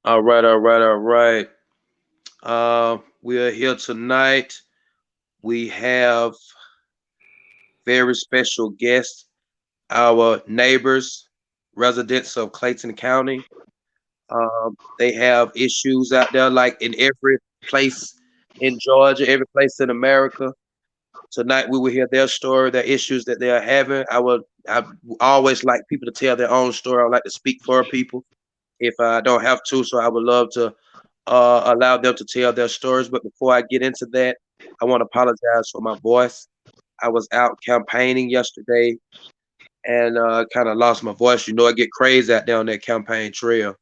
All right, all right, all right. We are here tonight. We have very special guests, our neighbors, residents of Clayton County. They have issues out there, like in every place in Georgia, every place in America. Tonight, we will hear their story, their issues that they are having. I always like people to tell their own story. I like to speak for people if I don't have to. So I would love to allow them to tell their stories. But before I get into that, I want to apologize for my voice. I was out campaigning yesterday and kind of lost my voice. You know, I get crazy out there on that campaign trail.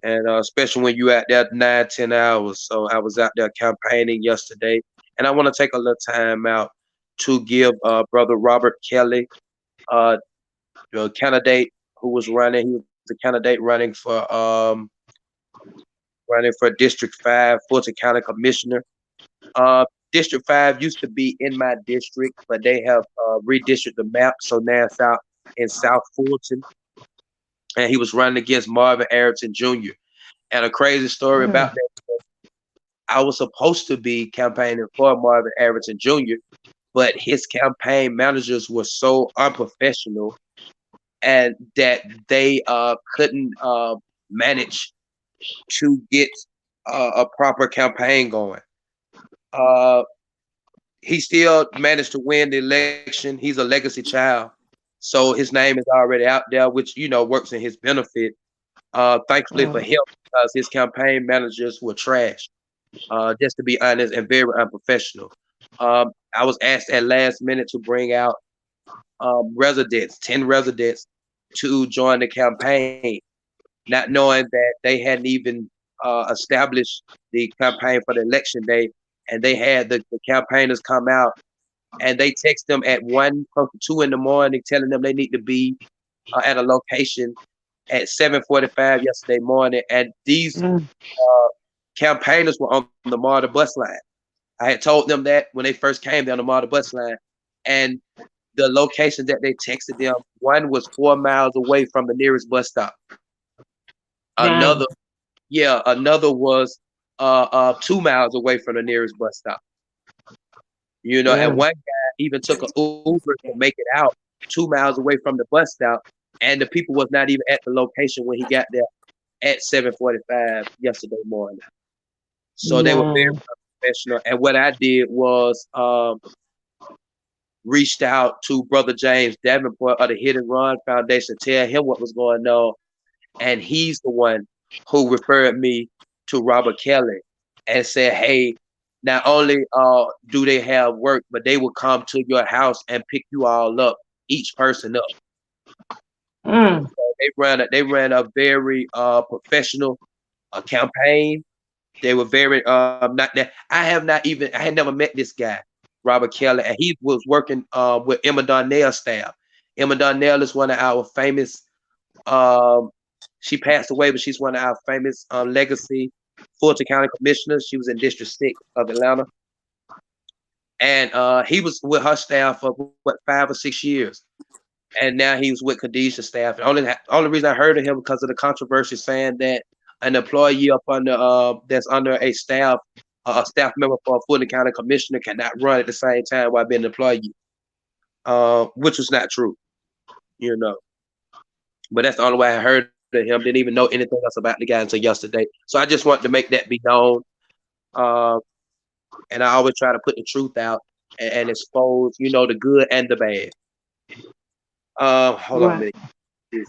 And especially when you out there 9, 10 hours. So I was out there campaigning yesterday. And I want to take a little time out to give Brother Robert Kelly, uh, the candidate who was running. He was a candidate running for District 5, Fulton County Commissioner. Uh, District 5 used to be in my district, but they have redistricted the map, so now it's out in South Fulton. And he was running against Marvin Arrington Jr. And a crazy story Mm, about that, I was supposed to be campaigning for Marvin Arrington Jr., but his campaign managers were so unprofessional and that they couldn't manage to get a proper campaign going. Uh, he still managed to win the election. He's a legacy child, so his name is already out there, which works in his benefit. Thankfully for mm, him, because his campaign managers were trash. Just to be honest, and very unprofessional. I was asked at last minute to bring out 10 residents, to join the campaign, not knowing that they hadn't even established the campaign for the election day, and they had the campaigners come out and they text them at 1, close to 2 in the morning, telling them they need to be at a location at 7:45 yesterday morning. And these mm. uh, campaigners were on the MARTA bus line. I had told them that when they first came down the MARTA bus line, and the location that they texted them, one was 4 miles away from the nearest bus stop. Dang. Another, yeah, another was 2 miles away from the nearest bus stop. And Yeah. one guy even took an Uber to make it out 2 miles away from the bus stop, and the people was not even at the location when he got there at 7:45 yesterday morning. So they were very Man. professional. And what I did was reached out to Brother James Davenport of the Hit and Run Foundation, tell him what was going on, and he's the one who referred me to Robert Kelly and said, "Hey, not only do they have work, but they will come to your house and pick you all up, each person up." Mm. They ran a very professional campaign. They were very not that I had never met this guy, Robert Kelly, and he was working with Emma Darnell's staff. Emma Darnell is one of our famous. Um, she passed away, but she's one of our famous legacy Fulton County commissioners. She was in District 6 of Atlanta, and he was with her staff for what 5 or 6 years, and now he was with Khadijah's staff. And only reason I heard of him because of the controversy saying that an employee up under that's under a staff member for a Fulton County commissioner cannot run at the same time while being an employee, which was not true, you know. But that's the only way I heard of him. Didn't even know anything else about the guy until yesterday. So I just wanted to make that be known. Uh, and I always try to put the truth out and expose, the good and the bad. Hold on a Right. minute.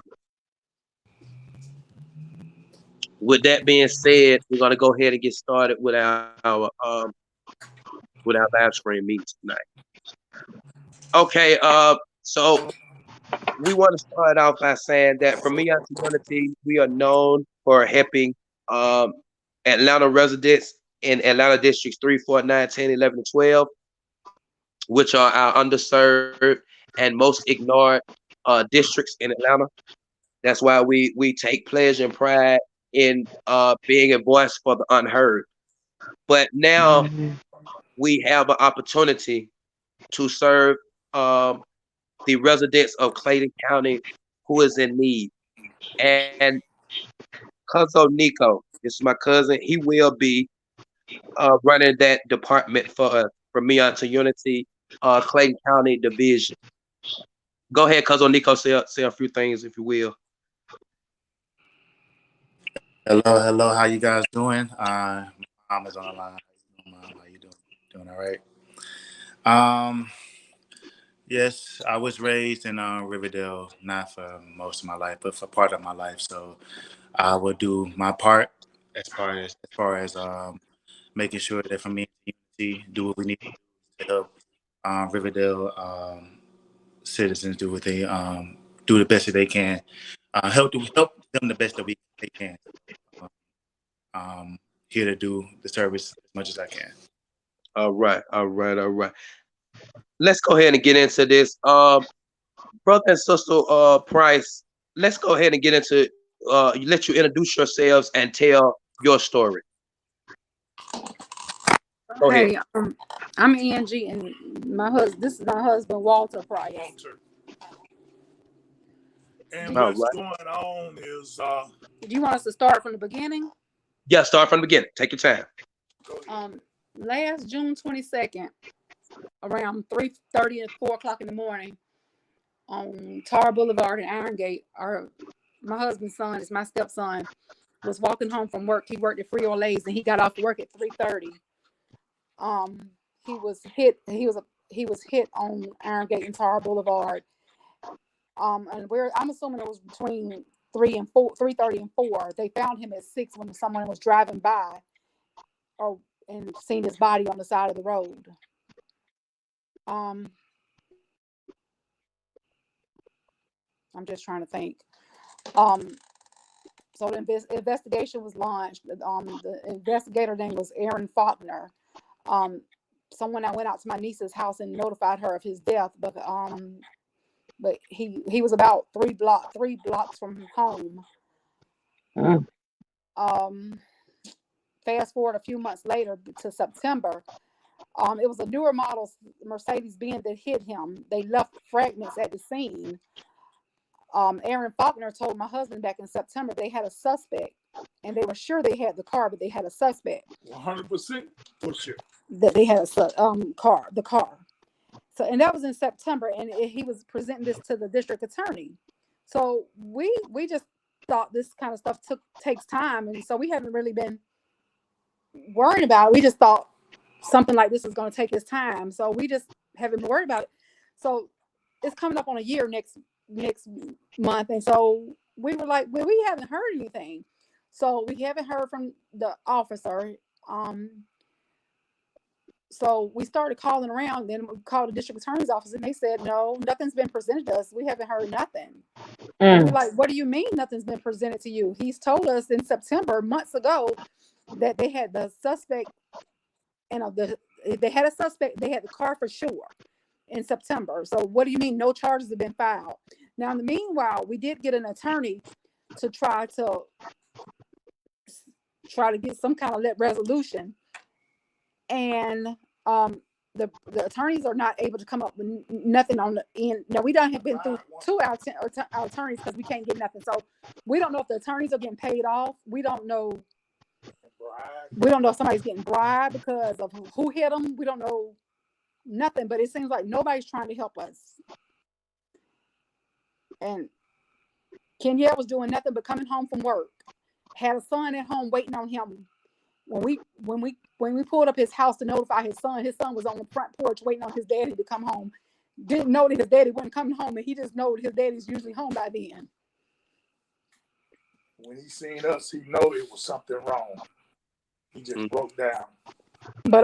With that being said, we're gonna go ahead and get started with our live stream meeting tonight. Okay, so we want to start off by saying that from Me Community, we are known for helping um, Atlanta residents in Atlanta districts 3, 4, 9, 10, 11, and 12, which are our underserved and most ignored districts in Atlanta. That's why we take pleasure and pride in being a voice for the unheard. But now Mhm. we have an opportunity to serve um, the residents of Clayton County who is in need. And Cuzzo Nico. This is my cousin. He will be running that department for me onto Unity, Clayton County Division. Go ahead, Cuzzo Nico. Say a few things if you will. Hello. How you guys doing? My mom is on the line. How you doing, Mom? How you doing? Doing all right. Um, yes, I was raised in Riverdale, not for most of my life, but for part of my life. So I will do my part as far as making sure that for me and the community do what we need to help Riverdale citizens do what they do the best that they can. Help them the best that they can. Um, um, Here to do the service as much as I can. All right. Let's go ahead and get into this. Brother and sister Price, let's go ahead and get into let you introduce yourselves and tell your story. Go ahead. Hey, I'm Angie, and this is my husband, Walter Price. And Do you, All what's right. going on is do you want us to start from the beginning? Yeah, start from the beginning. Take your time. go ahead. Last June 22nd, around 3:30 and 4 o'clock in the morning, on Tar Boulevard in Iron Gate, my husband's son is my stepson, was walking home from work. He worked at Free Olays, and he got off work at 3:30. Um, he was hit. He was hit on Iron Gate and Tar Boulevard. And I'm assuming it was between 3:30 and 4. They found him at 6 when someone was driving by, or and seen his body on the side of the road. Um, I'm just trying to think. Um, so the investigation was launched. The investigator name was Aaron Faulkner. Um, Someone I went out to my niece's house and notified her of his death, but he was about 3 blocks from home. Mm. Um, Fast forward a few months later to September. It was a newer model Mercedes Benz that hit him. They left fragments at the scene. Aaron Faulkner told my husband back in September they had a suspect, and they were sure they had the car, but they had a suspect 100% for sure. that they had the car. So, and that was in September, and he was presenting this to the district attorney. So we just thought this kind of stuff takes time, and so we haven't really been worried about it. We just thought something like this is going to take its time, so we just haven't been worried about it. So it's coming up on a year next month, and so we were like, well, we haven't heard anything, so we haven't heard from the officer. So we started calling around. Then we called the district attorney's office, and they said, no, nothing's been presented to us. We haven't heard nothing. And we were like, what do you mean nothing's been presented to you? He's told us in September, months ago, that they had the suspect, they had a suspect, they had the car for sure in September. So what do you mean no charges have been filed? Now, in the meanwhile, we did get an attorney to try to get some kind of resolution. And the attorneys are not able to come up with nothing on the end. Now, we don't have been through our attorneys because we can't get nothing. So we don't know if the attorneys are getting paid off. We don't know if somebody's getting bribed because of who hit them. We don't know nothing, but it seems like nobody's trying to help us. And Kenya was doing nothing but coming home from work. Had a son at home waiting on him. When we pulled up his house to notify his son was on the front porch waiting on his daddy to come home. Didn't know that his daddy wasn't coming home, and he just know that his daddy's usually home by then. When he seen us, he know it was something wrong. He just broke down. But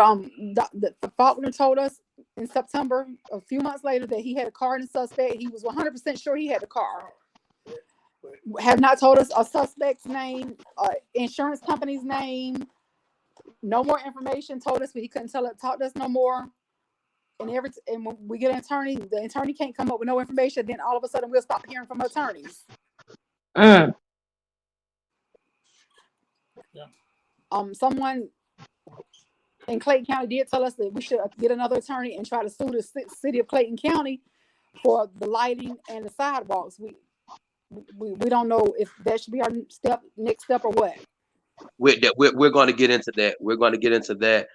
the Faulkner told us in September, a few months later, that he had a car and a suspect. He was 100% sure he had the car. Have not told us a suspect's name, insurance company's name. No more information. Told us, but he couldn't talk to us no more. And when we get an attorney, the attorney can't come up with no information. Then all of a sudden, we'll stop hearing from attorneys. Mm. Yeah. Someone in Clayton County did tell us that we should get another attorney and try to sue the city of Clayton County for the lighting and the sidewalks. we don't know if that should be our next step or what. We're going to get into that. We're going to get into that.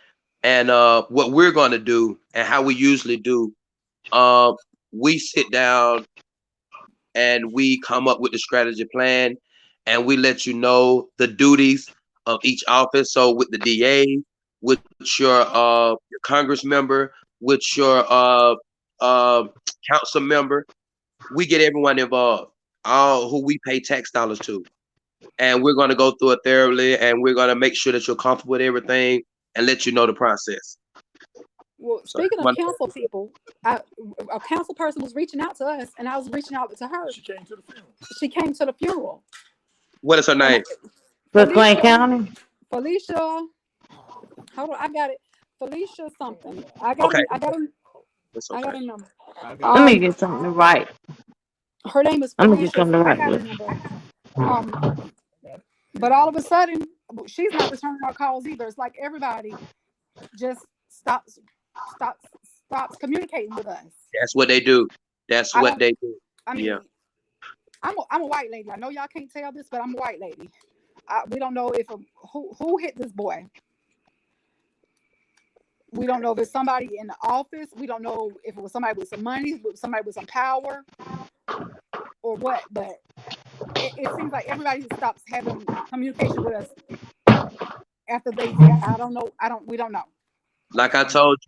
And what we're going to do and how we usually do, we sit down and we come up with the strategy plan and we let you know the duties of each office. So with the DA, with your Congress member, with your council member, we get everyone involved, all who we pay tax dollars to. And we're going to go through it thoroughly and we're going to make sure that you're comfortable with everything and let you know the process. Well, So speaking of council people, a council person was reaching out to us, and I was reaching out to her. She came to the funeral. She came to the funeral. what is her name? For Clayton County? Felicia. Hold on, I got it. Felicia something. I got Okay. I got her. That's I got okay. her number. Let me get something to write. Her name is Let me get Felicia. something to I write got her with. number. But all of a sudden, she's not returning our calls either. It's like everybody just stops communicating with us. That's what they do. That's what they do. I mean, Yeah. I'm a white lady. I know y'all can't tell this, but I'm a white lady. We don't know if who hit this boy. We don't know if it's somebody in the office. We don't know if it was somebody with some money, somebody with some power, or what. But it seems like everybody stops having communication with us after they. I don't know. We don't know. Like I told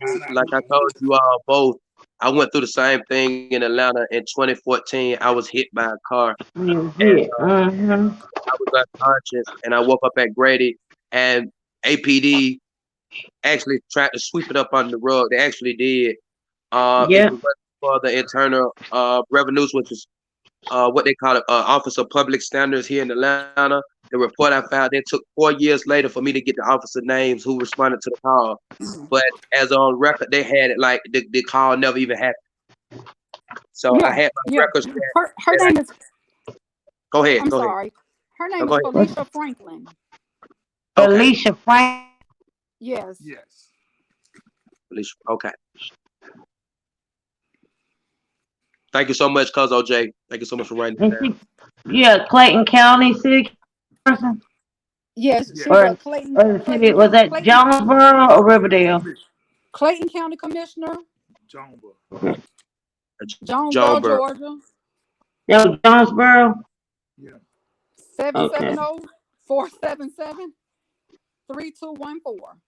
you all both, I went through the same thing in Atlanta in 2014. I was hit by a car. You And hit. I was unconscious, and I woke up at Grady, and APD actually tried to sweep it up under the rug. They actually did. If Yeah. it wasn't for the internal revenues, which is what they call it, Office of Public Standards here in Atlanta. The report I found, it took 4 years later for me to get the officer names who responded to the call. But as on record, they had it like the call never even happened. So I had my records. Her name is. Go ahead. I'm Go ahead. sorry. Her name No, is go ahead. Felicia Franklin. Okay. Alicia Frank. Yes. Yes. Felicia. Okay. Thank you so much, Cuzzo J. Thank you so much for writing it down. Yeah, Clayton County city person. Yes, Yes. she's a Clayton. Or the city, was that Jonesboro or Riverdale? Clayton County Commissioner, Jonesboro. Jonesboro, Jonesboro. Georgia. That was Jonesboro? Yeah. 770-477-3214.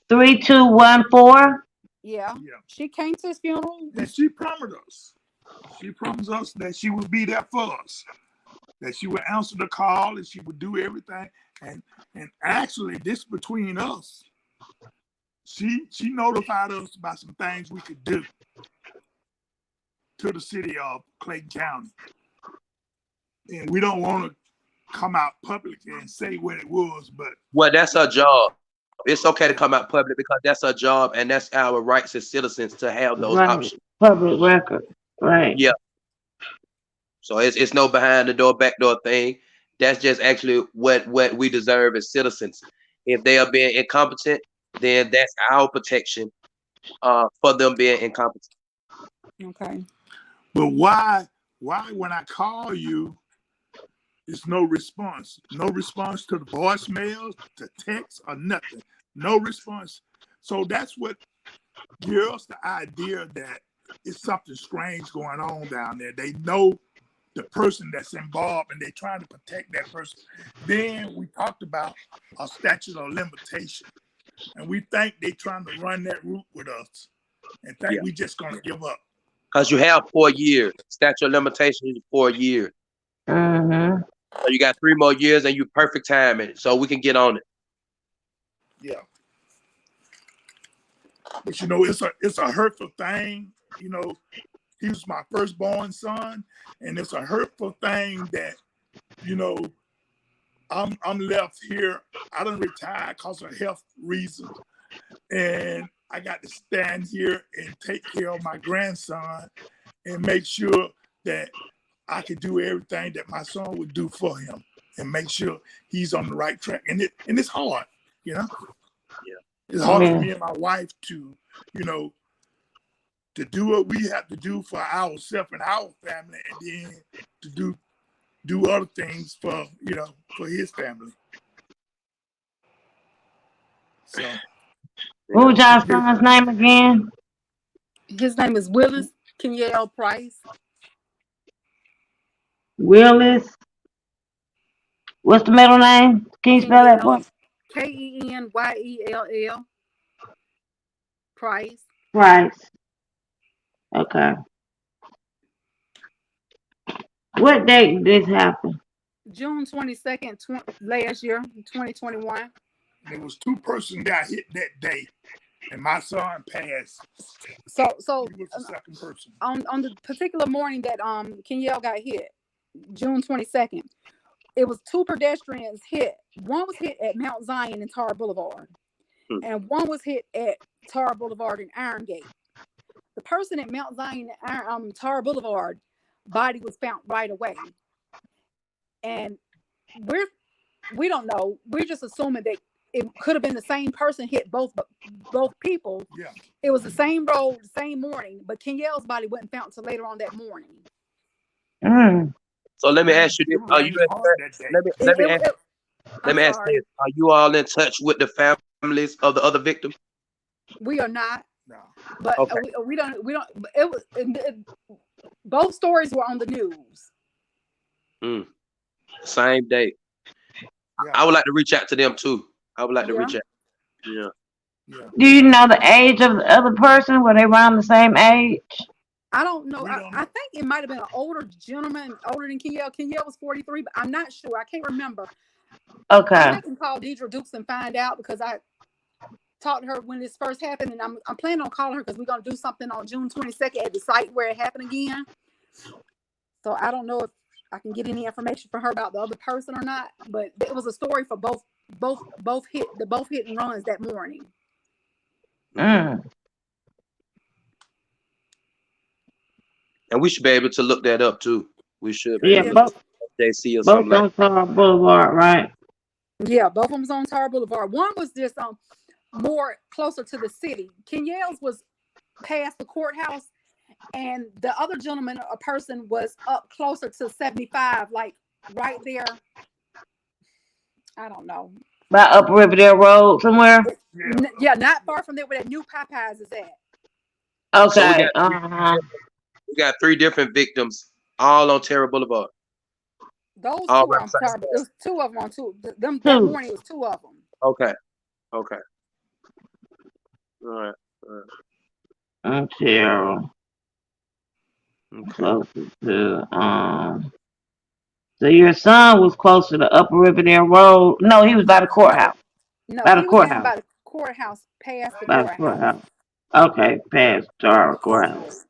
3214? Yeah. Yeah. She came to his funeral. And she promised us. She promised us that she would be there for us. That she would answer the call and she would do everything. And actually, this between us, she notified us about some things we could do to the city of Clayton County. And we don't want to come out publicly and say what it was, but Well, that's our job. It's okay to come out public because that's our job and that's our rights as citizens to have those Right. options. Public record. Right. Yeah. So it's no behind the door, back door thing. That's just actually what we deserve as citizens. If they are being incompetent, then that's our protection for them being incompetent. Okay. but why when I call you, there's no response. No response to the voicemails, to text, or nothing. No response. So that's what gives us the idea that it's something strange going on down there. They know the person that's involved and they're trying to protect that person. Then we talked about a statute of limitation. And we think they're trying to run that route with us and think we just going to give up. Because you have 4 years. Statute of limitations is 4 years. Mm-hmm. So you got 3 more years and you perfect timing. So we can get on it. Yeah. But you know, it's a hurtful thing. You know, he was my firstborn son, and it's a hurtful thing that, you know, I'm left here. I done retired because of health reasons. And I got to stand here and take care of my grandson and make sure that I could do everything that my son would do for him and make sure he's on the right track. And it's hard, you know? Yeah. It's hard for me and my wife to, you know, to do what we have to do for ourselves and our family, and then to do other things for for his family. So What was y'all son's name again? His name is Willis Kenyell Price. Willis. What's the middle name? Can you spell that for me? Kenyell Price. Price. Okay. What date did this happen? June 22nd, last year, 2021. there was 2 persons got hit that day, and my son passed. So He was the second person. on the particular morning that Kenyell got hit, June 22nd, it was 2 pedestrians hit. One was hit at Mount Zion and Tar Boulevard, and one was hit at Tar Boulevard and Iron Gate. The person at Mount Zion and Tar Boulevard, body was found right away, and we don't know. We're just assuming that it could have been the same person hit both people. Yeah. It was the same road, the same morning, but Kenyell's body wasn't found until later on that morning. So let me ask you this: Are you? Let me ask this: Are you all in touch with the families of the other victims? We are not. No. But Okay. we don't. It was both stories were on the news. Same day. Yeah. I would like to reach out to them too. I would like to Yeah. reach out. Yeah. Yeah. Do you know the age of the other person? Were they around the same age? I don't know. We don't I know. think it might have been an older gentleman, older than Kenyell. Kenyell was 43, but I'm not sure. I can't remember. Okay. I can call Deidre Dukes and find out, because I talked to her when this first happened, and I'm planning on calling her because we're gonna do something on June 22nd at the site where it happened again. So I don't know if I can get any information from her about the other person or not, but it was a story for both hit and runs that morning. And we should be able to look that up too. We should be Yeah, able to both JC or something like on Tar Boulevard, right? Yeah, both of them was on Tar Boulevard. One was just more closer to the city. Kenyell's was past the courthouse, and the other gentleman, a person, was up closer to 75, like right there. I don't know. By Upper Riverdale Road somewhere? Yeah, not far from there where that new Popeyes is at. Okay. We got 3 different victims, all on Terra Boulevard. Those All two right, on Tar. It was 2 of them on 2. That Two. morning it was 2 of them. Okay. All right. Until Okay. closer to so your son was closer to Upper Riverdale Road. No, he was by the courthouse. No, By the he was down courthouse. by the courthouse, past the By the courthouse. courthouse. Okay, past Tara courthouse.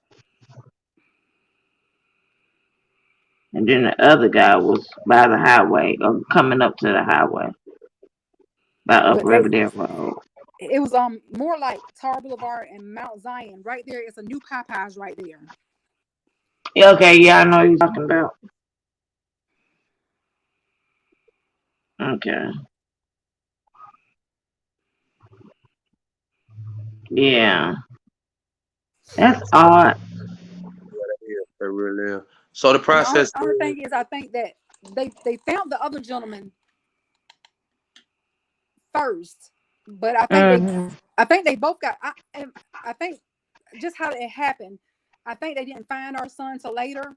And then the other guy was by the highway, or coming up to the highway. By Upper Riverdale Road. It was more like Tar Boulevard and Mount Zion. Right there, it's a new Popeyes right there. Yeah, okay, yeah, I know what you're talking about. Okay. Yeah. That's odd. They really are. So the process. The only thing is, I think that they found the other gentleman first, but I think they both got. I think just how it happened. I think they didn't find our son till later.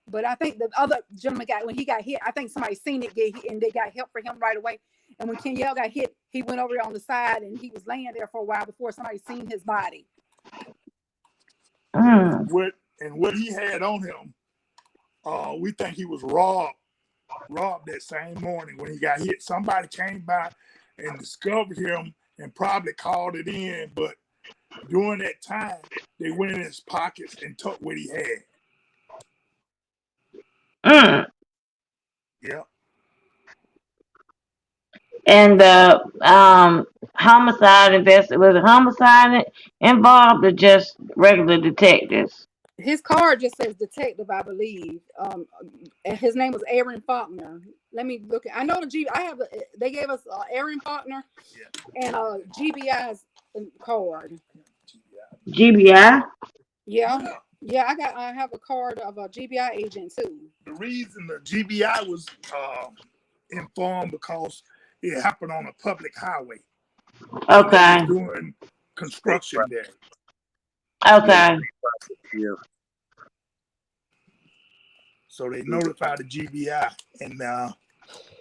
But I think the other gentleman when he got hit, I think somebody seen it get hit and they got help for him right away. And when Kenyell got hit, he went over on the side and he was laying there for a while before somebody seen his body. What he had on him, we think he was robbed that same morning when he got hit. Somebody came by and discovered him and probably called it in, but during that time, they went in his pockets and took what he had. Yeah. And the homicide investor, was it homicide involved or just regular detectives? His card just says detective, I believe. And his name was Aaron Faulkner. Let me look. I know they gave us Aaron Faulkner and GBI's card. GBI. Yeah. Yeah, I have a card of a GBI agent too. The reason the GBI was informed because it happened on a public highway. And they was Okay. doing construction there. Okay. Yeah. So they notified the GBI, and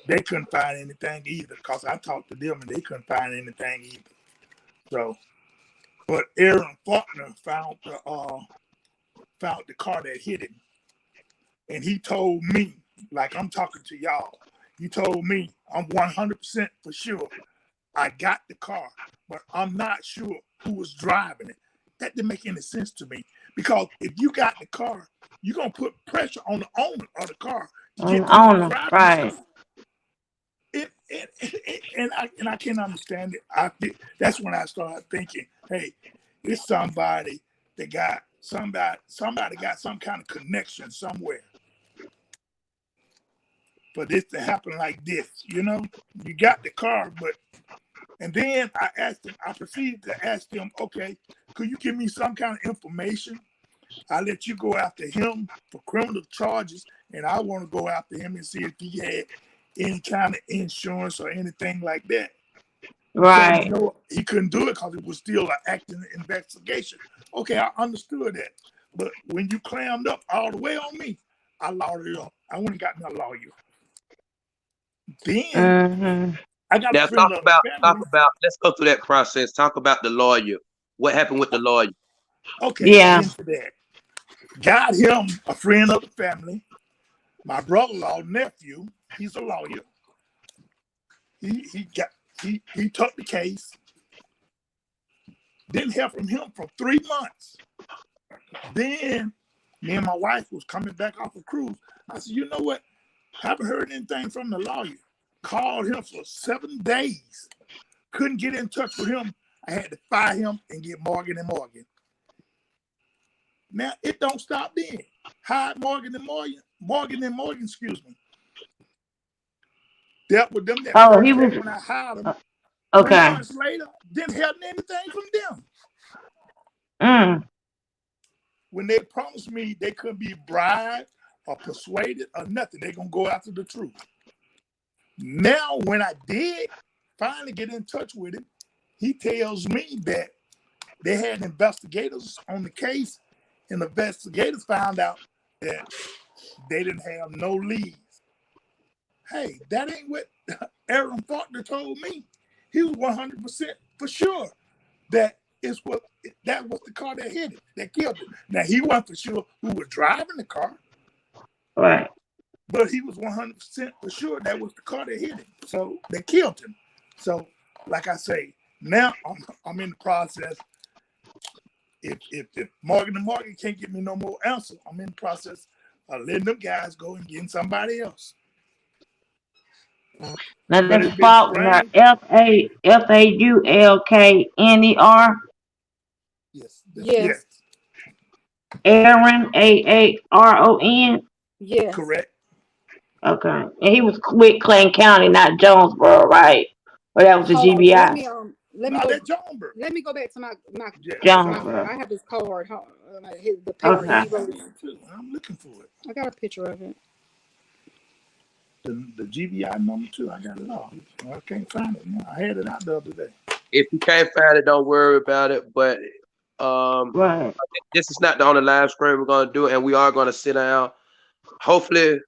they couldn't find anything either. Because I talked to them, and they couldn't find anything either. So, but Aaron Faulkner found the car that hit him, and he told me, like I'm talking to y'all, he told me I'm 100% for sure I got the car, but I'm not sure who was driving it. That didn't make any sense to me, because if you got the car, you're gonna put pressure on the owner of the car to On get the them to owner, drive right? and I can't understand it. That's when I started thinking, hey, it's somebody that got somebody got some kind of connection somewhere for this to happen like this. You know, you got the car, but and then I proceeded to ask them, okay, could you give me some kind of information? I let you go after him for criminal charges, and I want to go after him and see if he had any kind of insurance or anything like that. Right. No, he couldn't do it because it was still an active investigation. Okay, I understood that. But when you clammed up all the way on me, I lawyered up. I went and got me a lawyer. Then I got a Now friend of the family. let's go through that process. Talk about the lawyer. What happened with the lawyer? Okay, Yeah. into that. Got him a friend of the family. My brother-in-law nephew, he's a lawyer. He took the case. Didn't hear from him for 3 months. Then me and my wife was coming back off a cruise. I said, you know what? Haven't heard anything from the lawyer. Called him for 7 days. Couldn't get in touch with him. I had to fire him and get Morgan and Morgan. Now it don't stop then. Hired Morgan and Morgan, excuse me. Dealt with them that Oh, first he day was when I hired them. 3 okay. months later, didn't have anything from them. When they promised me they couldn't be bribed or persuaded or nothing, they're gonna go after the truth. Now, when I did finally get in touch with him, he tells me that they had investigators on the case, and the investigators found out that they didn't have no leads. Hey, that ain't what Aaron Faulkner told me. He was 100% for sure that was the car that hit it, that killed him. Now, he wasn't for sure who was driving the car. Right. But he was 100% for sure that was the car that hit him. So they killed him. So, like I say, now I'm in the process. If Morgan and Morgan can't give me no more answer, I'm in the process of letting them guys go and getting somebody else. Now But that's it's been Faulkner, strange. Faulkner. Yes. Yes. Aaron, Aaron. Yes. Correct. Okay, and he was with Clayton County, not Jonesboro, right? Or that was the Hold on. Let GBI. me No, go. that's Johnberg. Let me go back to my Yeah, Jonesboro. I have this card. The paper Okay. he wrote it. I'm looking for it. I got a picture of it. The GBI number 2, I got it all. I can't find it now. I had it out the other day. If you can't find it, don't worry about it. But Right. this is not the only live stream we're gonna do, and we are gonna sit down. Hopefully,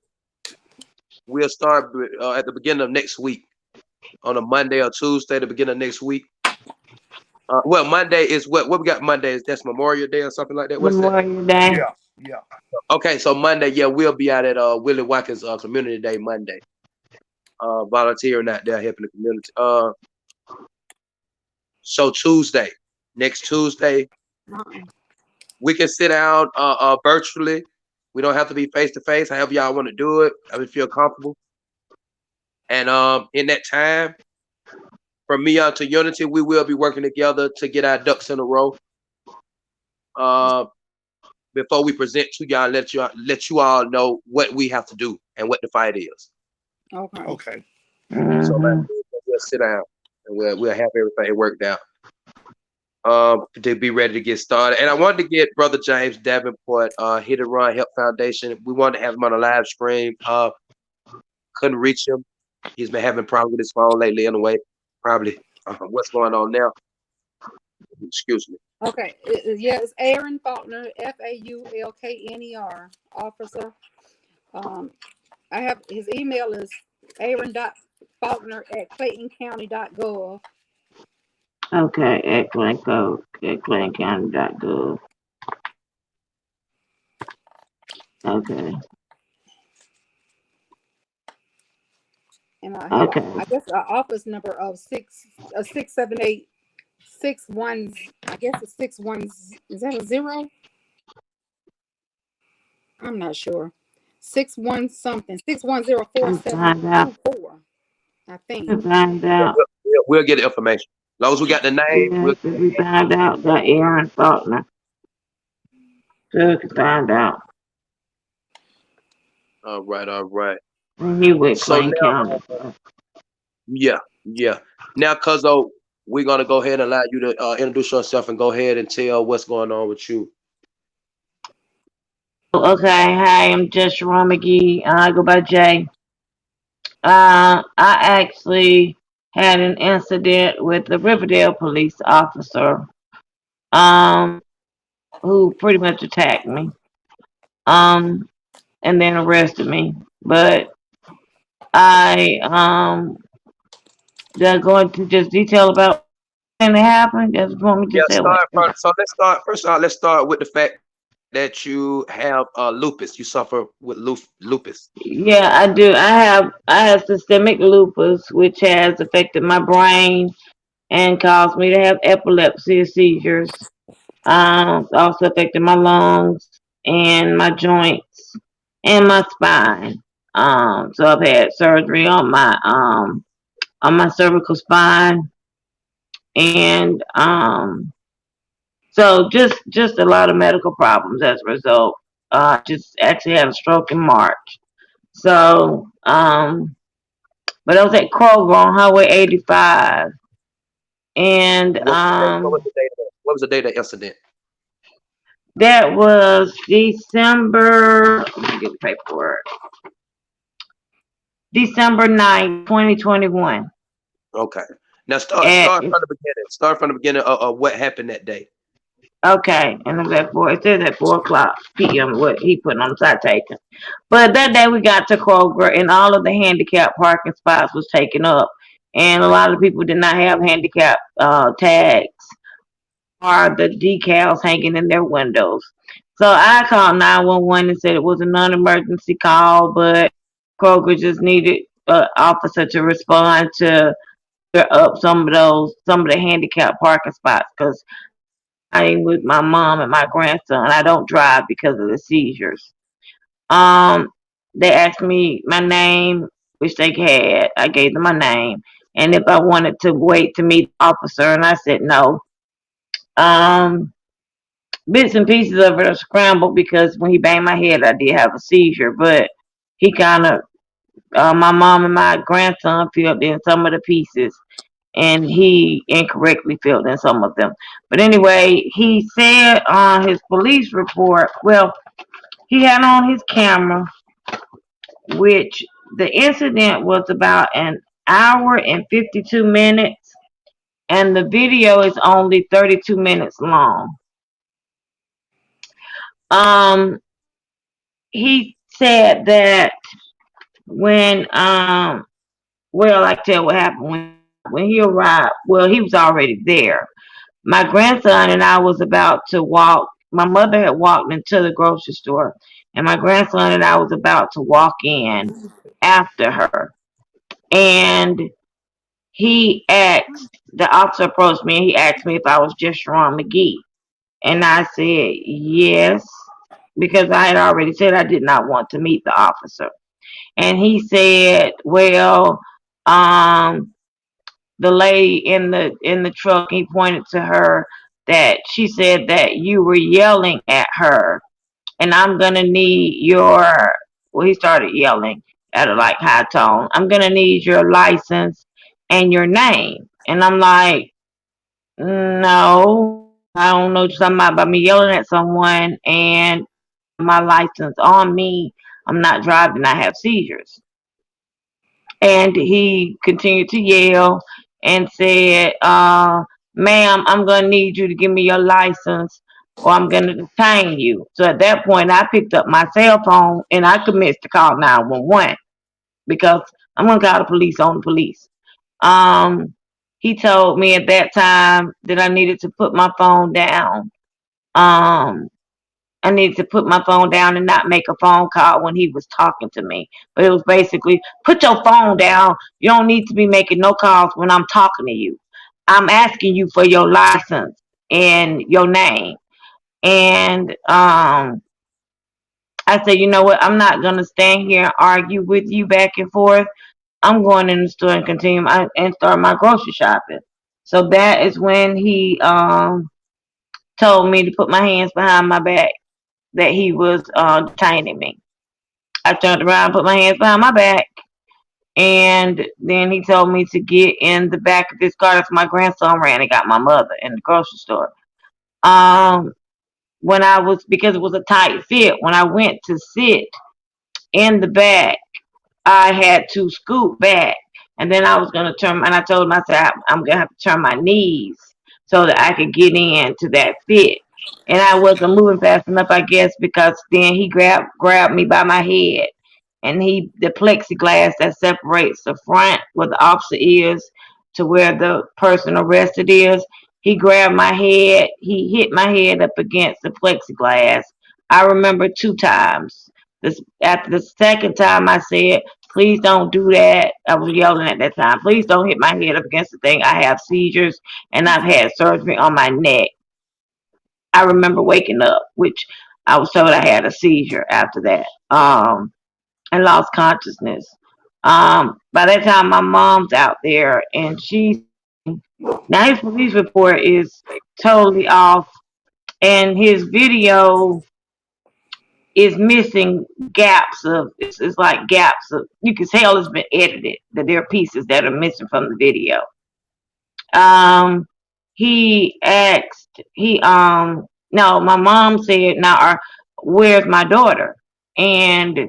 we'll start at the beginning of next week, on a Monday or Tuesday, the beginning of next week. Well, Monday is what we got. Monday is that's Memorial Day or something like that. What's that? Memorial Day. Yeah. Okay, so Monday, yeah, we'll be out at Willie Watkins Community Day Monday. Volunteering out there helping the community. So Tuesday, next Tuesday, we can sit down virtually. We don't have to be face to face. However y'all want to do it, I would feel comfortable. And in that time, from me out to Unity, we will be working together to get our ducks in a row. Before we present to y'all, let you all know what we have to do and what the fight is. Okay. So we'll sit down and we'll have everything worked out. to be ready to get started. And I wanted to get Brother James Davenport, Hit and Run Help Foundation. We wanted to have him on a live stream. Couldn't reach him. He's been having problems with his phone lately anyway. Probably what's going on now. Excuse me. Okay, yeah, it's Aaron Faulkner, Faulkner, officer. Um, I have his email is aaron.faulkner@claytoncounty.gov. Okay, at claytoncounty.gov. Okay. And I have, Okay. I guess, an office number of 678 61. I guess it's 61. Is that a zero? I'm not sure. 61 something. 6104724. I think. We'll find We'll, out. we'll get the information. As long as we got the name, Yes, we'll if we find out that Aaron Faulkner. So we can find out. all right, all right. And he with So Clayton now, County. yeah. Now, Cuzzo, we're gonna go ahead and allow you to introduce yourself and go ahead and tell what's going on with you. Okay, hi, I'm Joshua McGhee. I go by Jay. I actually had an incident with the Riverdale police officer, um, who pretty much attacked me, um, and then arrested me. But I, they're going to just detail about when it happened. Just want me to Yeah, say what? so let's start first off. Let's start with the fact that you have lupus. You suffer with lupus. Yeah, I do. I have systemic lupus, which has affected my brain and caused me to have epilepsy seizures. It's also affected my lungs and my joints and my spine. So I've had surgery on my cervical spine, and so just a lot of medical problems as a result. Just actually had a stroke in March. So but I was at Kroger on Highway 85, and What was the date of the incident? that was December. Let me get the paperwork. December 9th, 2021. Okay. Now At start from the beginning. Start from the beginning of what happened that day. Okay, and it was at 4. It says at 4 o'clock p.m. What he put on the citation. But that day we got to Kroger, and all of the handicap parking spots was taken up, and a lot of people did not have handicap tags or the decals hanging in their windows. So I called 911 and said it was a non-emergency call, but Kroger just needed an officer to respond to clear up some of the handicap parking spots because I'm with my mom and my grandson. I don't drive because of the seizures. Um, they asked me my name, which they had. I gave them my name, and if I wanted to wait to meet the officer, and I said no. Um, Bits and pieces of it are scrambled because when he banged my head, I did have a seizure, but he kind of, my mom and my grandson filled in some of the pieces, and he incorrectly filled in some of them. But anyway, he said on his police report, well, he had on his camera, which the incident was about an hour and 52 minutes, and the video is only 32 minutes long. Um, he said that when well, I tell what happened when he arrived. Well, he was already there. My grandson and I was about to walk. My mother had walked into the grocery store, and my grandson and I was about to walk in after her. And the officer approached me and he asked me if I was just Sharon McGhee. And I said yes, because I had already said I did not want to meet the officer. And he said, well, um, the lady in the truck, he pointed to her, that she said that you were yelling at her, and I'm gonna need your, well, he started yelling at a like high tone, I'm gonna need your license and your name. And I'm like, no. I don't know something about me yelling at someone and I have my license on me. I'm not driving. I have seizures. And he continued to yell and said, "Ma'am, I'm gonna need you to give me your license, or I'm gonna detain you." So at that point, I picked up my cell phone and I commenced to call 911 because I'm gonna call the police on the police. Um, he told me at that time that I needed to put my phone down. Um, I needed to put my phone down and not make a phone call when he was talking to me. But it was basically, put your phone down. You don't need to be making no calls when I'm talking to you. I'm asking you for your license and your name. And I said, you know what? I'm not gonna stand here and argue with you back and forth. I'm going in the store and and start my grocery shopping. So that is when he told me to put my hands behind my back, that he was detaining me. I turned around, put my hands behind my back, and then he told me to get in the back of this car. That's my grandson ran and got my mother in the grocery store. Um, when I was, because it was a tight fit, when I went to sit in the back, I had to scoot back, and then I was gonna turn. And I told him, I said, I'm gonna have to turn my knees so that I could get into that fit. And I wasn't moving fast enough, I guess, because then he grabbed me by my head, and the plexiglass that separates the front where the officer is to where the person arrested is. He grabbed my head. He hit my head up against the plexiglass. I remember 2 times. After the second time, I said, "Please don't do that." I was yelling at that time. "Please don't hit my head up against the thing. I have seizures and I've had surgery on my neck." I remember waking up, which I was told I had a seizure after that. And lost consciousness. By that time, my mom's out there, and she's saying, now his police report is totally off, and his video is missing gaps of. It's like gaps of. You can tell it's been edited. That there are pieces that are missing from the video. Um, he asked. No, my mom said, "Now, where's my daughter?" And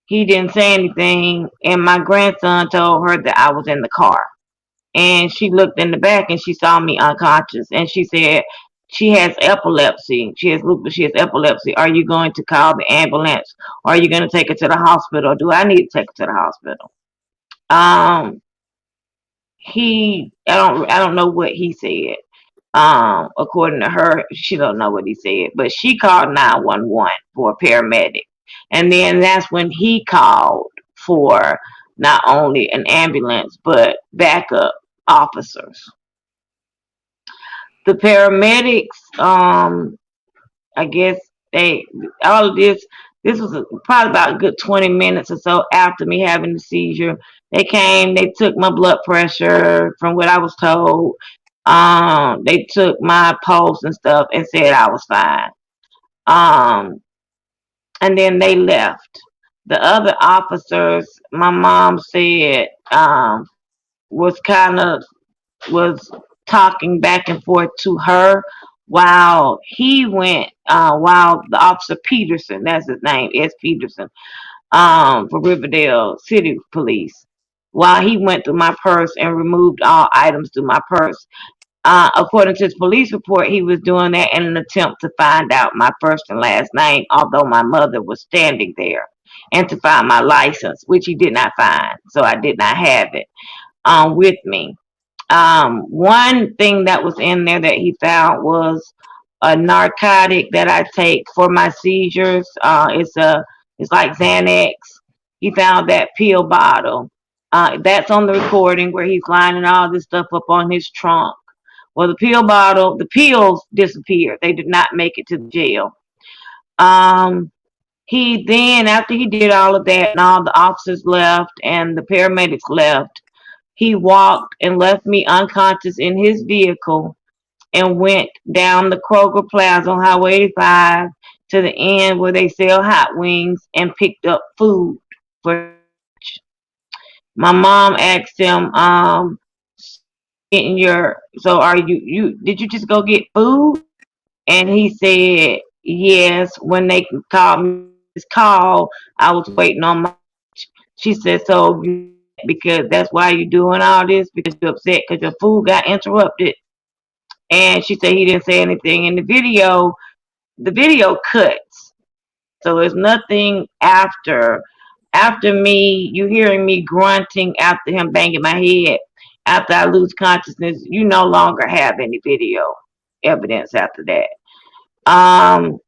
he didn't say anything, and my grandson told her that I was in the car. And she looked in the back and she saw me unconscious. And she said, "She has epilepsy. She has lupus. She has epilepsy. Are you going to call the ambulance? Or are you going to take her to the hospital? Do I need to take her to the hospital?" Um, I don't know what he said. According to her, she don't know what he said, but she called 911 for a paramedic, and then that's when he called for not only an ambulance but backup officers. The paramedics, I guess they all of this. This was probably about a good 20 minutes or so after me having the seizure. They came, they took my blood pressure from what I was told. They took my pulse and stuff and said I was fine. Um, and then they left. The other officers, my mom said, was kind of was talking back and forth to her while the officer Peterson, that's his name, S. Peterson, for Riverdale City Police, while he went through my purse and removed all items through my purse. According to his police report, he was doing that in an attempt to find out my first and last name, although my mother was standing there, and to find my license, which he did not find. So I did not have it with me. One thing that was in there that he found was a narcotic that I take for my seizures. It's like Xanax. He found that pill bottle. That's on the recording where he's lining all this stuff up on his trunk. Well, the pills disappeared. They did not make it to the jail. Um, he then, after he did all of that and all the officers left and the paramedics left, he walked and left me unconscious in his vehicle and went down the Kroger Plaza on Highway 85 to the end where they sell hot wings and picked up food for lunch. My mom asked him, "So are you did you just go get food?" And he said, yes, when they called me for this call, I was waiting on my lunch. She said, so you upset because that's why you're doing all this? Because you're upset because your food got interrupted? And she said he didn't say anything in the video. The video cuts. So there's nothing after me, you hearing me grunting after him banging my head. After I lose consciousness, you no longer have any video evidence after that. Um,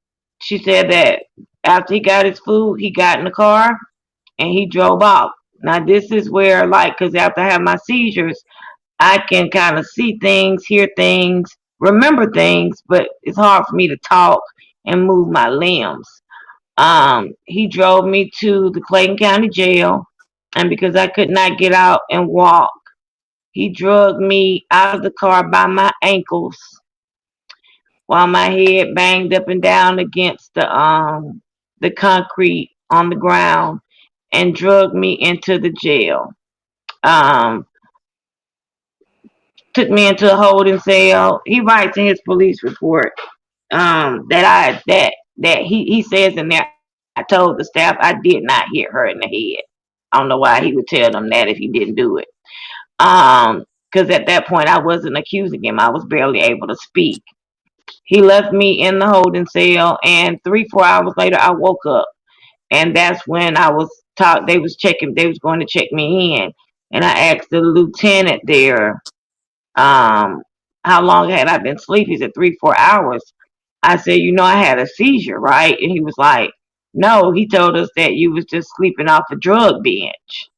she said that after he got his food, he got in the car and he drove off. Now this is where, like, because after I have my seizures, I can kind of see things, hear things, remember things, but it's hard for me to talk and move my limbs. He drove me to the Clayton County Jail, and because I could not get out and walk, he drugged me out of the car by my ankles while my head banged up and down against the concrete on the ground and drugged me into the jail. Um, took me into a holding cell. He writes in his police report that he says in there, I told the staff I did not hit her in the head. I don't know why he would tell them that if he didn't do it. Because at that point I wasn't accusing him. I was barely able to speak. He left me in the holding cell, and 3 4 hours later I woke up, and that's when I was taught they was checking. They was going to check me in, and I asked the lieutenant there, um, how long had I been asleep? He said 3 4 hours. I said, I had a seizure, right? And he was like, no. He told us that you was just sleeping off a drug bench.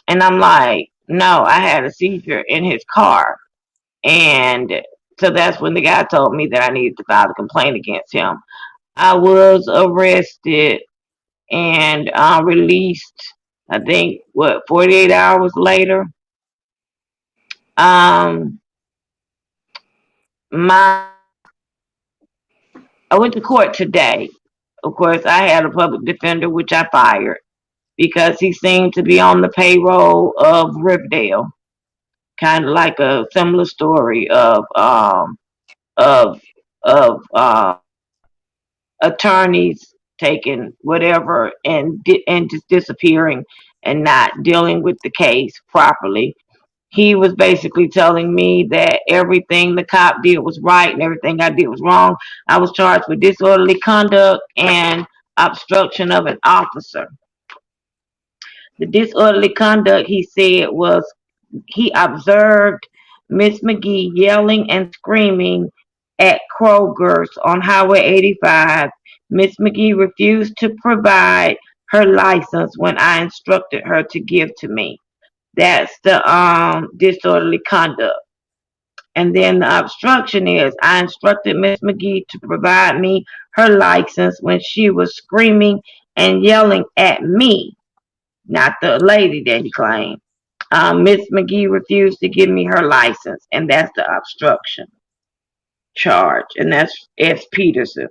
And I'm like, no, I had a seizure in his car. And so that's when the guy told me that I needed to file a complaint against him. I was arrested and released, I think, 48 hours later. Um, my I went to court today. Of course, I had a public defender, which I fired because he seemed to be on the payroll of Riverdale, kind of like a similar story of attorneys taking whatever and just disappearing and not dealing with the case properly. He was basically telling me that everything the cop did was right and everything I did was wrong. I was charged with disorderly conduct and obstruction of an officer. The disorderly conduct, he said, was he observed Miss McGhee yelling and screaming at Kroger's on Highway 85. Miss McGhee refused to provide her license when I instructed her to give to me. That's the disorderly conduct. And then the obstruction is I instructed Miss McGhee to provide me her license when she was screaming and yelling at me, not the lady that he claimed. Miss McGhee refused to give me her license, and that's the obstruction charge, and that's S. Peterson.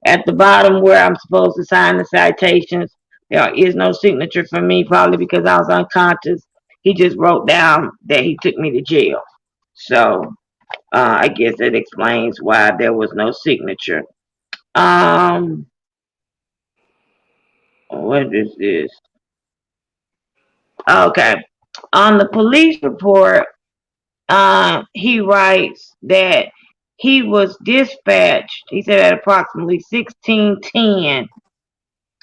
At the bottom where I'm supposed to sign the citations, there is no signature for me, probably because I was unconscious. He just wrote down that he took me to jail. So I guess that explains why there was no signature. Um, what is this? Okay. On the police report, he writes that he was dispatched, he said at approximately 1610.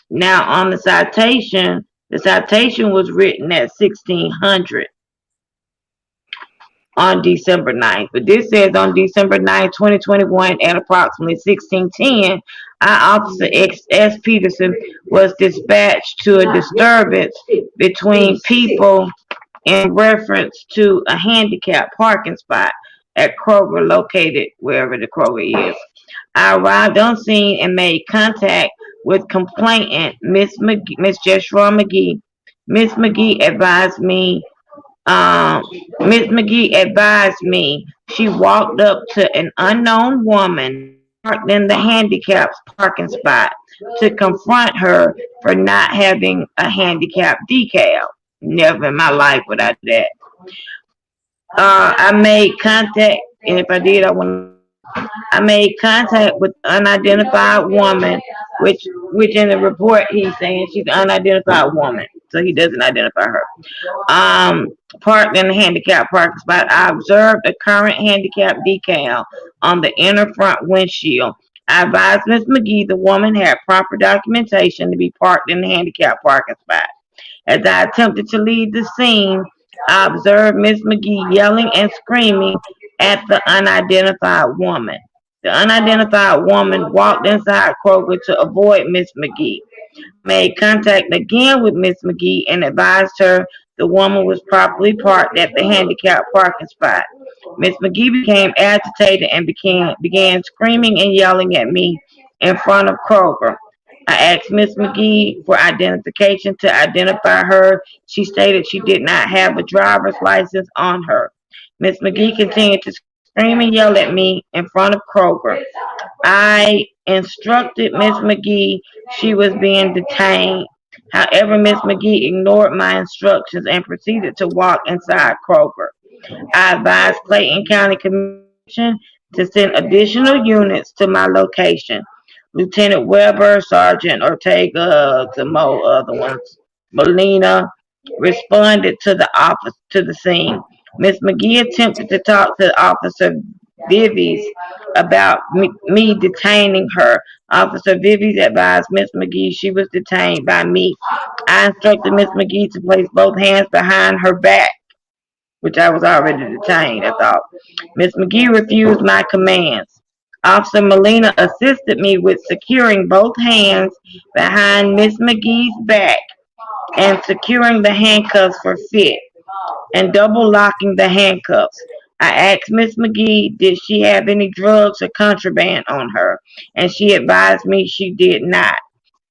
Now on the citation was written at 1600 on December 9th. But this says on December 9th, 2021 at approximately 1610, our officer S. Peterson was dispatched to a disturbance between people in reference to a handicapped parking spot at Kroger located wherever the Kroger is. I arrived on scene and made contact with complainant Miss Joshua McGhee. Miss McGhee advised me um, Miss McGhee advised me she walked up to an unknown woman parked in the handicapped parking spot to confront her for not having a handicap decal. Never in my life would I do that. I made contact, and if I did, I wouldn't. I made contact with unidentified woman, which in the report he's saying she's an unidentified woman, so he doesn't identify her. Um, Parked in the handicap parking spot. I observed a current handicap decal on the inner front windshield. I advised Miss McGhee the woman had proper documentation to be parked in the handicap parking spot. As I attempted to leave the scene, I observed Miss McGhee yelling and screaming at the unidentified woman. The unidentified woman walked inside Kroger to avoid Miss McGhee. Made contact again with Miss McGhee and advised her the woman was properly parked at the handicapped parking spot. Miss McGhee became agitated and began screaming and yelling at me in front of Kroger. I asked Miss McGhee for identification to identify her. She stated she did not have a driver's license on her. Miss McGhee continued to scream and yell at me in front of Kroger. I instructed Miss McGhee she was being detained. However, Miss McGhee ignored my instructions and proceeded to walk inside Kroger. I advised Clayton County Communication to send additional units to my location. Lieutenant Weber, Sergeant Ortega, some more other ones, Molina, responded to the office to the scene. Miss McGhee attempted to talk to Officer Vivies about me detaining her. Officer Vivies advised Miss McGhee she was detained by me. I instructed Miss McGhee to place both hands behind her back, which I was already detained, I thought. Miss McGhee refused my commands. Officer Molina assisted me with securing both hands behind Miss McGee's back and securing the handcuffs for fit and double locking the handcuffs. I asked Miss McGhee did she have any drugs or contraband on her, and she advised me she did not.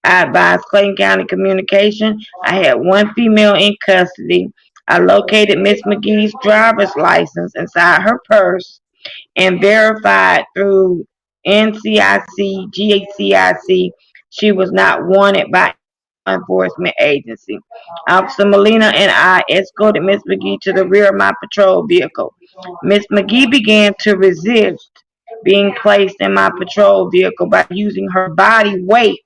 I advised Clayton County Communication I had one female in custody. I located Miss McGee's driver's license inside her purse and verified through NCIC, GACIC, she was not wanted by any law enforcement agency. Officer Molina and I escorted Miss McGhee to the rear of my patrol vehicle. Miss McGhee began to resist being placed in my patrol vehicle by using her body weight.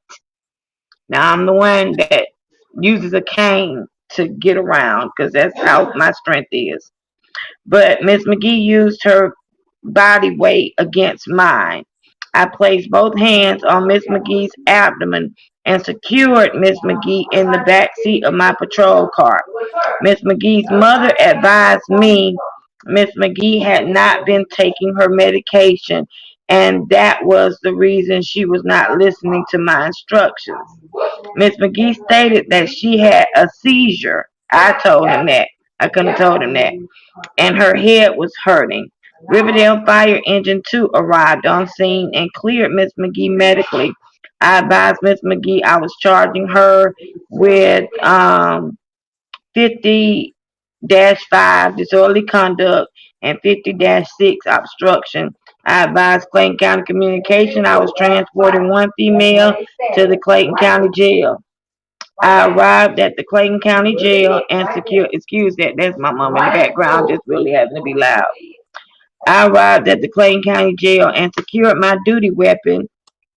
Now I'm the one that uses a cane to get around because that's how my strength is. But Miss McGhee used her body weight against mine. I placed both hands on Miss McGee's abdomen and secured Miss McGhee in the back seat of my patrol car. Miss McGee's mother advised me Miss McGhee had not been taking her medication, and that was the reason she was not listening to my instructions. Miss McGhee stated that she had a seizure. I told him that. I couldn't have told him that. And her head was hurting. Riverdale Fire Engine 2 arrived on scene and cleared Miss McGhee medically. I advised Miss McGhee I was charging her with 50-5 disorderly conduct and 50-6 obstruction. I advised Clayton County Communication I was transporting one female to the Clayton County Jail. I arrived at the Clayton County Jail and secured, excuse that, that's my mom in the background, just really having to be loud. I arrived at the Clayton County Jail and secured my duty weapon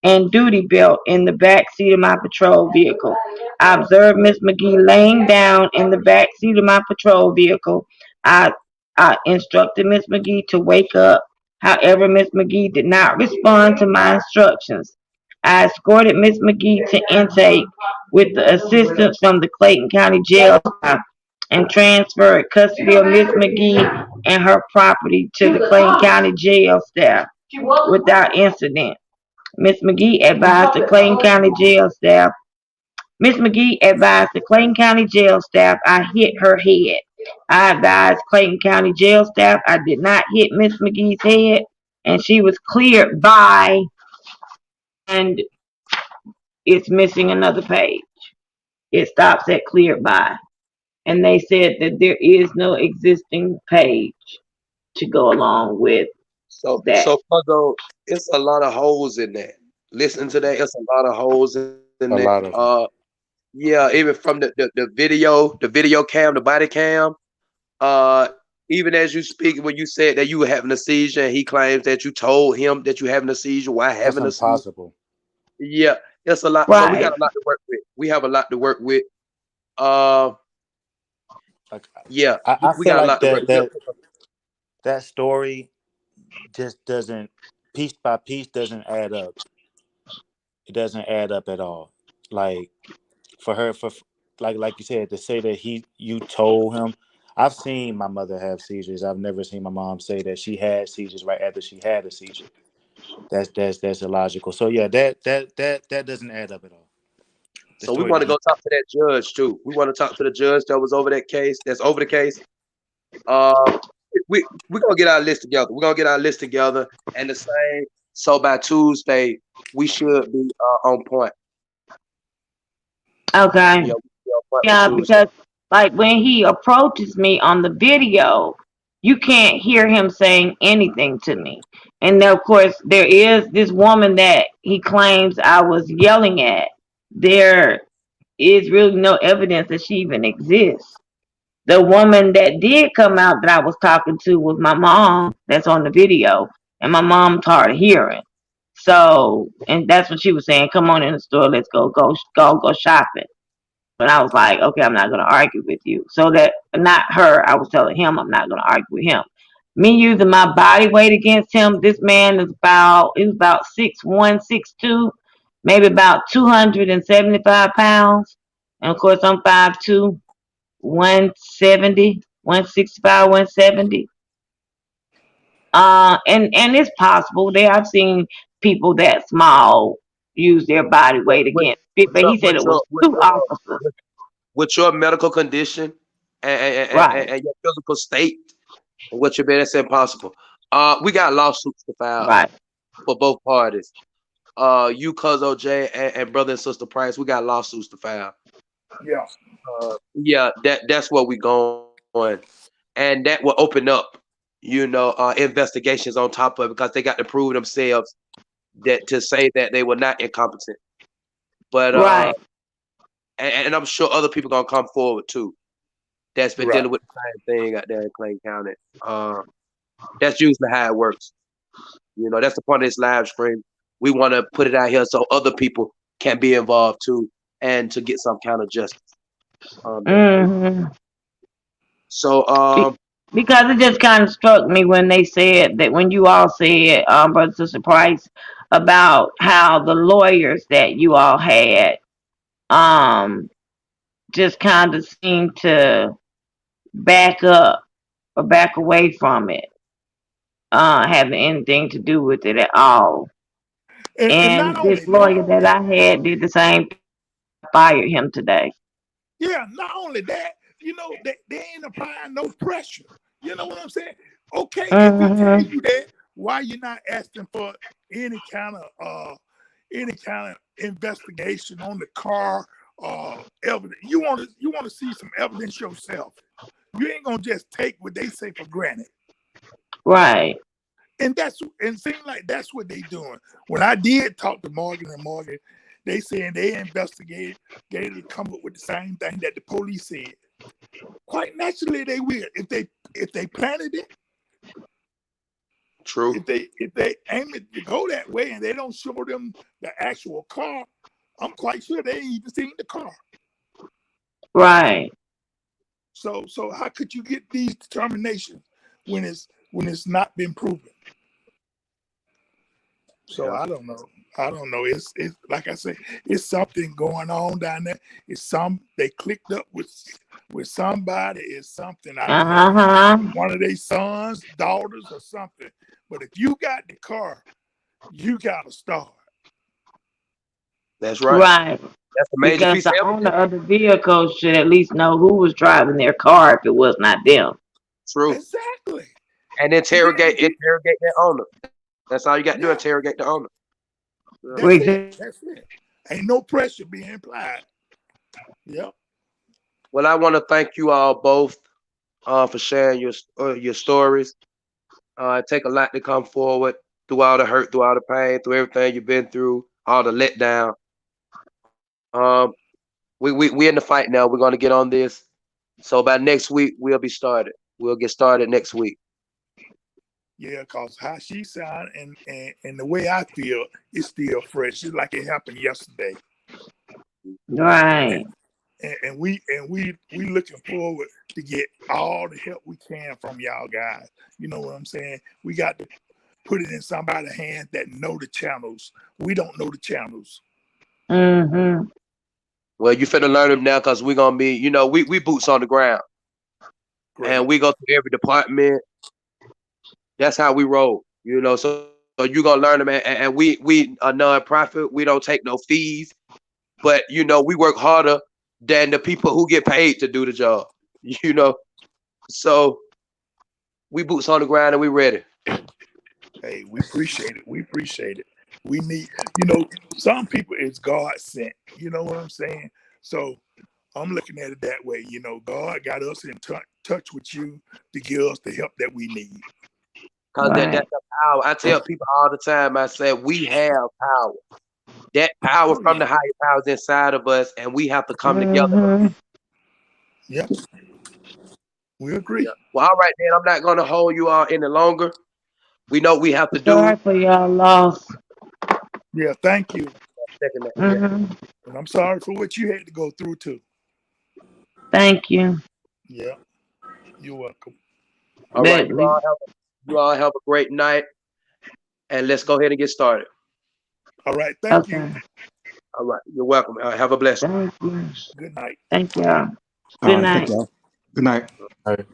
and duty belt in the back seat of my patrol vehicle. I observed Miss McGhee laying down in the back seat of my patrol vehicle. I, I instructed Miss McGhee to wake up. However, Miss McGhee did not respond to my instructions. I escorted Miss McGhee to intake with the assistance from the Clayton County Jail staff and transferred custody of Miss McGhee and her property to the Clayton County Jail staff without incident. Miss McGhee advised the Clayton County Jail staff. Miss McGhee advised the Clayton County Jail staff I hit her head. I advised Clayton County Jail staff I did not hit Miss McGee's head, and she was cleared by, and it's missing another page. It stops at cleared by, and they said that there is no existing page to go along with that. So Cuzzo, it's a lot of holes in that. Listen to that, it's a lot of holes in that. A lot of them. Yeah, even from the video cam, the body cam. Uh, even as you speak, when you said that you were having a seizure, and he claims that you told him that you having a seizure while That's having a seizure. impossible. Yeah, it's a lot. So we got Right. a lot to work with. We have a lot to work with. Uh, Like yeah, I we feel got a like lot to work. that story just doesn't, piece by piece, doesn't add up. It doesn't add up at all. Like for her, like you said, to say that you told him. I've seen my mother have seizures. I've never seen my mom say that she had seizures right after she had a seizure. That's illogical. So yeah, that doesn't add up at all. The So we story want to doesn't. go talk to that judge too. We want to talk to the judge that was over that case. That's over the case. Uh, we gonna get our list together. We're gonna get our list together, and the same. So by Tuesday, we should be on point. Okay. Yeah, we should be on point for Yeah, Tuesday. because like when he approaches me on the video, you can't hear him saying anything to me. And then, of course, there is this woman that he claims I was yelling at. There is really no evidence that she even exists. The woman that did come out that I was talking to was my mom, that's on the video, and my mom's hard of hearing. So, and that's what she was saying. Come on in the store. Let's go shopping. But I was like, okay, I'm not going to argue with you. So that, not her, I was telling him I'm not going to argue with him. Me using my body weight against him, this man is he was about 6'1", 6'2", maybe about 275 pounds. And of course, I'm 5'2", 170, 165, 170. And it's possible that I've seen people that small use their body With, weight with, against it, but he said it was two officers. with, with your medical condition Right, and your physical state, and what you've been, it's impossible. We got lawsuits to file right. for both parties. You, Cuzzo J, and brother and sister Price, we got lawsuits to file. Yeah. Yeah, that's where we going, and that will open up, investigations on top of it because they got to prove themselves that to say that they were not incompetent. But Right. and I'm sure other people gonna come forward too. That's been Right. dealing with the same thing out there in Clayton County. Uh, that's usually how it works. That's the point of this live stream. We want to put it out here so other people can be involved too, and to get some kind of justice. That's it. hmm So, Because it just kind of struck me when they said that when you all said, Brother Sister Price, about how the lawyers that you all had, um, just kind of seemed to back up or back away from it, having anything to do with it at all. And not And this only that, lawyer that I had did the same thing. Fired him today. yeah, not only that, they ain't applying no pressure. You know what I'm saying? Okay, if he tell hmm you that, why you not asking for any kind of any kind of investigation on the car evidence? You want to see some evidence yourself. You ain't gonna just take what they say for granted. Right. And seem like that's what they doing. When I did talk to Morgan and Morgan, they saying they investigated, to come up with the same thing that the police said. Quite naturally, they will. If they planted it, true. if they aim it to go that way, and they don't show them the actual car, I'm quite sure they ain't even seen the car. Right. So how could you get these determinations when it's not been proven? So Yeah. I don't know. I don't know. It's like I say, it's something going on down there. They clicked up with somebody. It's something. I don't know if it's Uh-huh. one of their sons, daughters, or something. But if you got the car, you got to start. That's right. Right. That's the major Because piece of the owner evidence. of the vehicle should at least know who was driving their car if it was not them. True. Exactly. And And then interrogate that owner. That's all you got to do. yeah, Interrogate the owner. Yeah. that's it. Exactly. That's it. Ain't no pressure being applied. Yep. Well, I want to thank you all both for sharing your stories. It take a lot to come forward through all the hurt, through all the pain, through everything you've been through, all the letdown. Um, we in the fight now. We're gonna get on this. So by next week we'll be started. we'll get started next week. Yeah, cause how she sound and the way I feel, it's still fresh. It's like it happened yesterday. Right. And we looking forward to get all the help we can from y'all guys. You know what I'm saying? We got to put it in somebody's hands that know the channels. We don't know the channels. Mm-hmm. Well, you finna learn them now because we're gonna be, we boots on the ground. Great. And we go to every department. That's how we roll, So you're gonna learn them, and we a nonprofit. We don't take no fees, but we work harder than the people who get paid to do the job. So we boots on the ground and we ready. Hey, we appreciate it. We appreciate it. We need, some people it's God sent. You know what I'm saying? So I'm looking at it that way. God got us in touch with you to give us the help that we need. Because Right. that's the power. I tell people all the time, I said, we have power. That power from the higher powers inside of us, and we have to come together. Mm-hmm. Yep. We agree. Yeah. Well, all right, then. I'm not going to hold you all any longer. We know we have to do. Sorry for y'all loss. Yeah, thank you. Mm-hmm. And I'm sorry for what you had to go through, too. Thank you. Yeah. You're welcome. All right. You all have a great night. And let's go ahead and get started. All right. Thank you. All right. You're welcome. Have a blessed Thank you. Good night. Thank y'all. All Good right, night. thank y'all. Good night. All right.